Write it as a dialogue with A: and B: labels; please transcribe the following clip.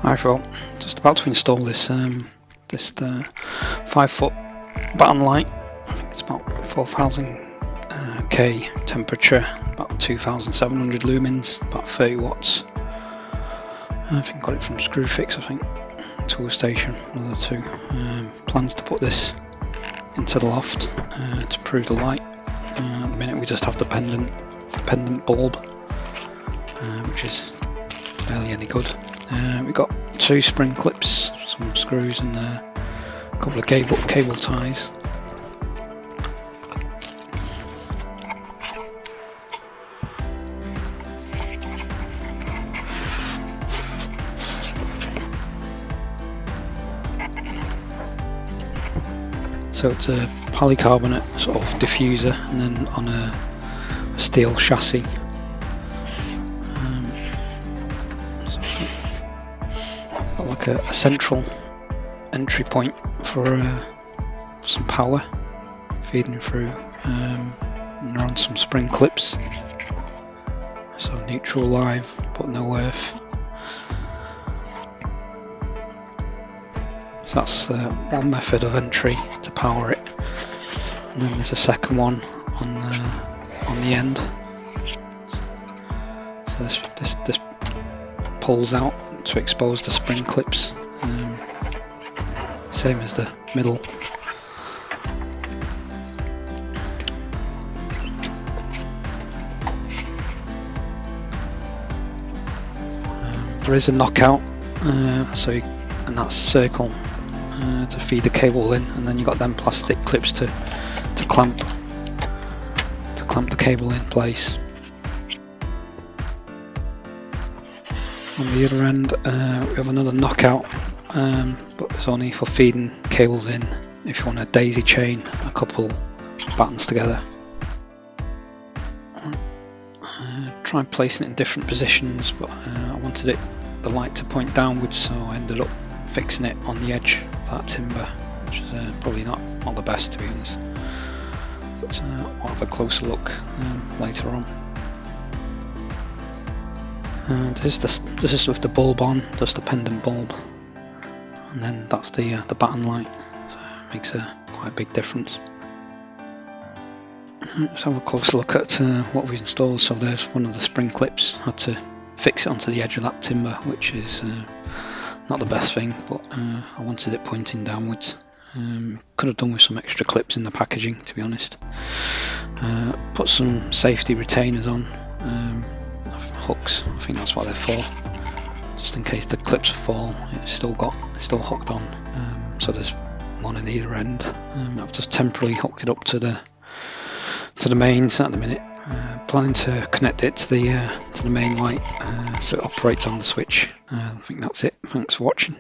A: Hi everyone, just about to install this 5-foot batten light. I think it's about 4000 K temperature, about 2700 lumens, about 30 watts. I think I got it from Screwfix, I think, tool station, one of the two. Plans to put this into the loft to improve the light. At the minute we just have the pendant bulb, which is barely any good. We've got 2 spring clips, some screws and a couple of cable ties. So it's a polycarbonate sort of diffuser and then on a steel chassis. Got like a central entry point for some power feeding through, and they're on some spring clips, so neutral live but no earth. So that's one method of entry to power it, and then there's a second one on the end. So this pulls out to expose the spring clips, same as the middle. There is a knockout, and that's circle to feed the cable in, and then you've got them plastic clips to clamp the cable in place. On the other end we have another knockout, but it's only for feeding cables in if you want to daisy chain a couple battens together. Tried placing it in different positions, but I wanted the light to point downwards, so I ended up fixing it on the edge of that timber, which is probably not the best, to be honest, but I'll have a closer look later on. This is with the bulb on, just the pendant bulb, and then that's the batten light, so it makes quite a big difference. Let's have a closer look at what we've installed. So there's one of the spring clips. Had to fix it onto the edge of that timber, which is not the best thing, but I wanted it pointing downwards. Could have done with some extra clips in the packaging, to be honest. Put some safety retainers on, hooks, I think that's what they're for, just in case the clips fall, it's still hooked on. So there's one in either end. I've just temporarily hooked it up to the mains at the minute. Planning to connect it to the main light, so it operates on the switch. I think that's it. Thanks for watching.